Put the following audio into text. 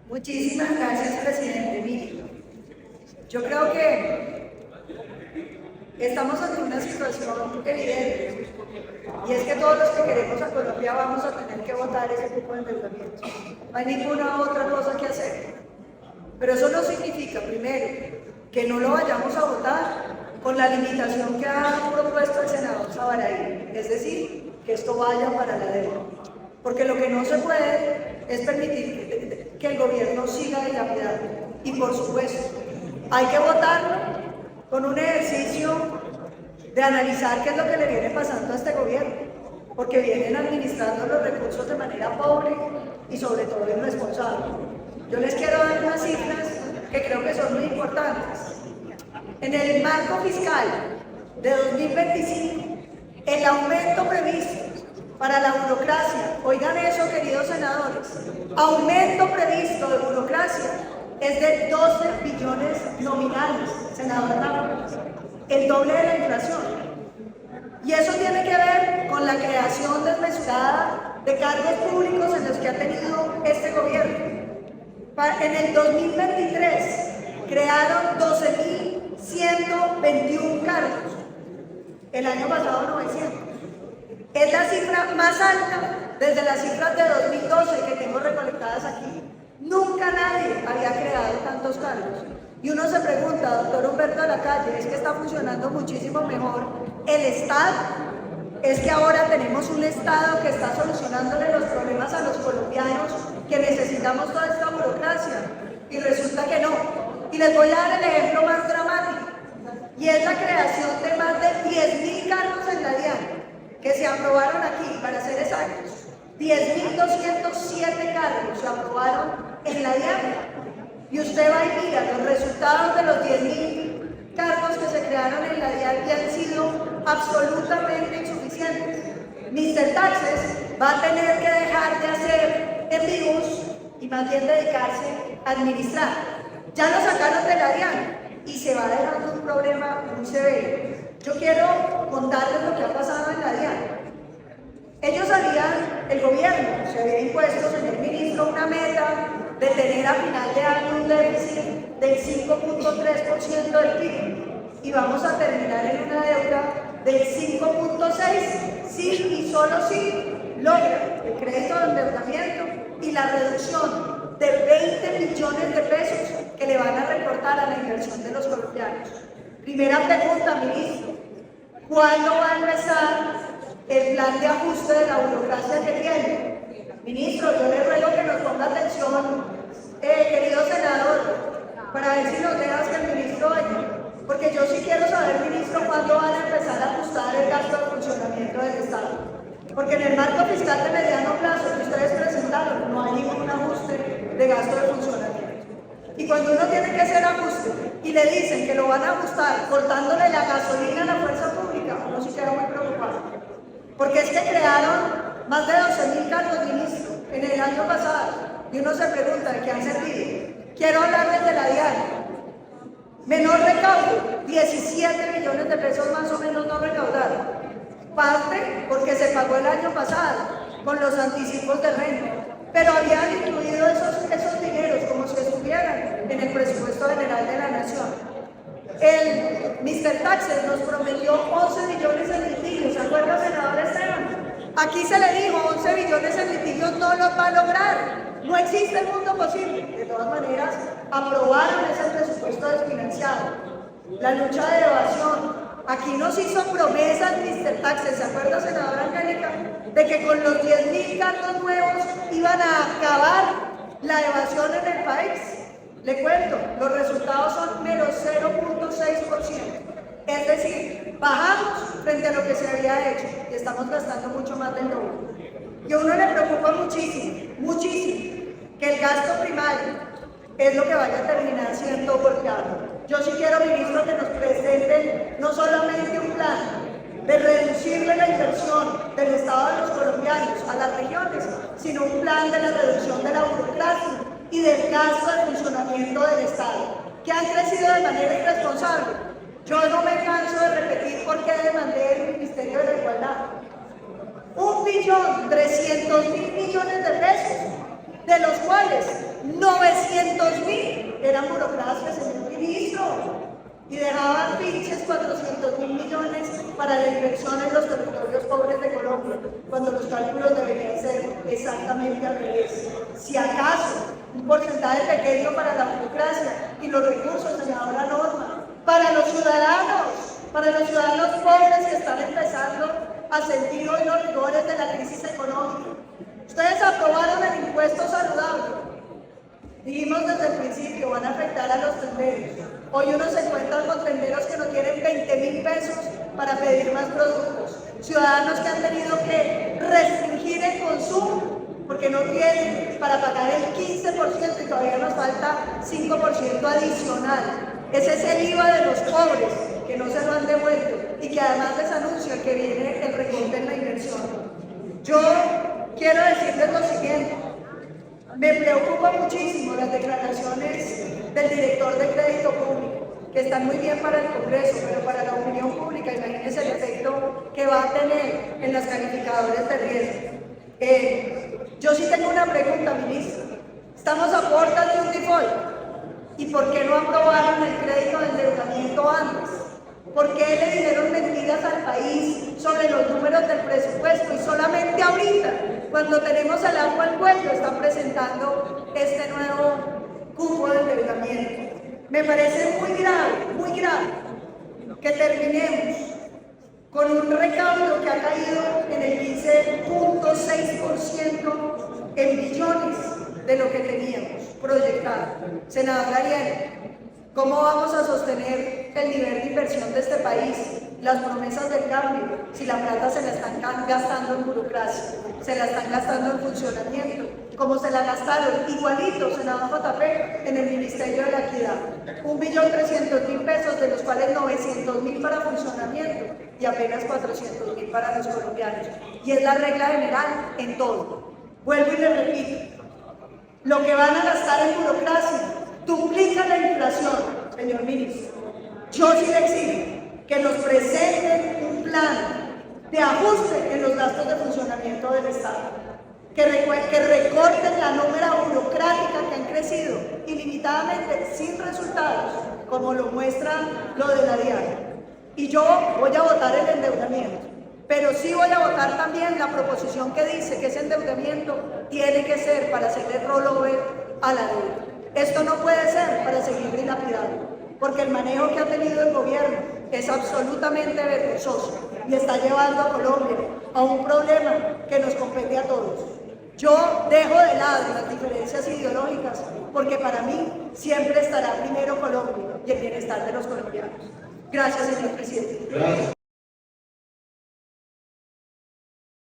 Muchísimas gracias, presidente. Mire, yo creo que estamos ante una situación evidente, y es que todos los que queremos a Colombia vamos a tener que votar ese tipo de endeudamiento. No hay ninguna otra cosa que hacer. Pero eso no significa, primero, que no lo vayamos a votar con la limitación que ha propuesto el senador Sabaray, es decir, que esto vaya para la deuda. Porque lo que no se puede es permitir que el gobierno siga dilapidando. Y por supuesto, hay que votarlo con un ejercicio de analizar qué es lo que le viene pasando a este gobierno, porque vienen administrando los recursos de manera pobre y sobre todo irresponsable. Yo les quiero dar unas cifras que creo que son muy importantes. En el marco fiscal de 2025, el aumento previsto para la burocracia, oigan eso, queridos senadores, aumento previsto de burocracia es de 12 billones nominales, senador Ramos, el doble de la inflación. Y eso tiene que ver con la creación desmesurada de cargos públicos en los que ha tenido este gobierno. En el 2023 crearon 12.121 cargos, el año pasado 900. Es la cifra más alta desde las cifras de 2012 que tengo recolectadas aquí. Nunca nadie había creado tantos cargos. Y uno se pregunta, doctor Humberto de la Calle, ¿es que está funcionando muchísimo mejor el Estado? ¿Es que ahora tenemos un Estado que está solucionándole los problemas a los colombianos, que necesitamos toda esta burocracia? Y resulta que no. Y les voy a dar el ejemplo más dramático, y es la creación de más de 10.000 cargos en la DIAN, que se aprobaron aquí, para ser exactos. 10.207 cargos se aprobaron en la DIAN. Y usted va y mira los resultados de los 10.000 cargos que se crearon en la DIAN y han sido absolutamente insuficientes. Mr. Taxes va a tener que dejar de hacer envíos y más bien dedicarse a administrar. Ya lo sacaron de la DIAN y se va dejando un problema muy severo. Yo quiero contarles lo que ha pasado en la DIAN. Ellos el gobierno se había impuesto, señor ministro, una meta de tener a final de año un déficit del 5.3% del PIB, y vamos a terminar en una deuda del 5.6%, sí y solo si logra el crédito de endeudamiento y la reducción de 20 millones de pesos que le van a recortar a la inversión de los colombianos. Primera pregunta, ministro, ¿cuándo va a empezar el plan de ajuste de la burocracia que tiene? Ministro, yo le ruego que nos ponga atención, querido senador, para ver si nos dejas que el ministro oiga, porque yo sí quiero saber, ministro, cuándo van a empezar a ajustar el gasto de funcionamiento del Estado. Porque en el marco fiscal de mediano plazo que ustedes presentaron no hay ningún ajuste de gasto de funcionamiento. Y cuando uno tiene que hacer ajuste y le dicen que lo van a ajustar cortándole la gasolina a la fuerza pública, uno sí queda muy preocupado. Porque es que crearon más de 12.000 cargos, ministro, en el año pasado, y uno se pregunta de qué han servido. Quiero hablarles de la DIAN. Menor recaudo, 17 millones de pesos más o menos no recaudaron. Parte porque se pagó el año pasado con los anticipos de renta, pero habían incluido esos dineros como si estuvieran en el presupuesto general de la nación. El Mr. Taxes nos prometió 11 billones en litigios, ¿se acuerda, senador Esteban? Aquí se le dijo 11 billones en litigios no los va a lograr, no existe el mundo posible. De todas maneras, aprobaron ese presupuesto desfinanciado. La lucha de evasión, aquí nos hizo promesas Mr. Taxes, ¿se acuerda, senadora Angélica? De que con los 10.000 cargos nuevos iban a acabar la evasión en el país. Le cuento, los resultados son menos 0.6%. Es decir, bajamos frente a lo que se había hecho y estamos gastando mucho más del doble. Y a uno le preocupa muchísimo, muchísimo, que el gasto primario es lo que vaya a terminar siendo golpeado. Yo sí quiero, ministro, que nos presenten no solamente un plan de reducirle la inversión del Estado de los colombianos a las regiones, sino un plan de la reducción de la burocracia y del gasto de funcionamiento del Estado, que han crecido de manera irresponsable. Yo no me canso de repetir por qué demandé el Ministerio de la Igualdad. 1.300.000 millones de pesos de los cuales 900.000 eran burocracia, señor ministro, y dejaban pinches 400.000 millones para la inversión en los territorios pobres de Colombia, cuando los cálculos deberían ser exactamente al revés. Si acaso, un porcentaje pequeño para la burocracia y los recursos, senadora Norma, para los ciudadanos pobres que están empezando a sentir hoy los rigores de la crisis económica. Ustedes aprobaron el impuesto saludable. Dijimos desde el principio, van a afectar a los tenderos. Hoy uno se encuentra con tenderos que no tienen 20.000 pesos para pedir más productos. Ciudadanos que han tenido que restringir el consumo porque no tienen para pagar el 15% y todavía nos falta 5% adicional. Ese es el IVA de los pobres, que no se lo han devuelto y que además les anuncia que viene el recorte en la inversión. Yo quiero decirles lo siguiente. Me preocupa muchísimo las declaraciones del director de Crédito Público, que están muy bien para el Congreso, pero para la opinión pública, imagínense el efecto que va a tener en las calificadoras de riesgo. Yo sí tengo una pregunta, ministro. Estamos a puertas de un default. ¿Y por qué no aprobaron el crédito de endeudamiento antes? ¿Por qué le dijeron mentiras al país sobre los números del presupuesto? Y solamente ahorita, cuando tenemos el agua al cuello, están presentando este nuevo cupo de endeudamiento. Me parece muy grave que terminemos con un recaudo que ha caído en el 15.6% en billones de lo que teníamos proyectado. Senadora Ariel, ¿cómo vamos a sostener el nivel de inversión de este país? Las promesas del cambio, si la plata se la están gastando en burocracia, se la están gastando en funcionamiento, como se la gastaron igualito, senador JP, en el Ministerio de la Equidad. 1.300.000 pesos, de los cuales 900.000 para funcionamiento y apenas 400.000 para los colombianos. Y es la regla general en todo. Vuelvo y le repito, lo que van a gastar en burocracia duplica la inflación, señor ministro. Yo sí le exijo que nos presenten un plan de ajuste en los gastos de funcionamiento del Estado, que recorten la nómina burocrática que han crecido ilimitadamente sin resultados, como lo muestra lo de la diaria. Y yo voy a votar el endeudamiento, pero sí voy a votar también la proposición que dice que ese endeudamiento tiene que ser para hacerle rollover a la deuda. Esto no puede ser para seguir dilapidando, porque el manejo que ha tenido el gobierno es absolutamente vergonzoso y está llevando a Colombia a un problema que nos compete a todos. Yo dejo de lado las diferencias ideológicas porque para mí siempre estará primero Colombia y el bienestar de los colombianos. Gracias, señor presidente. Gracias.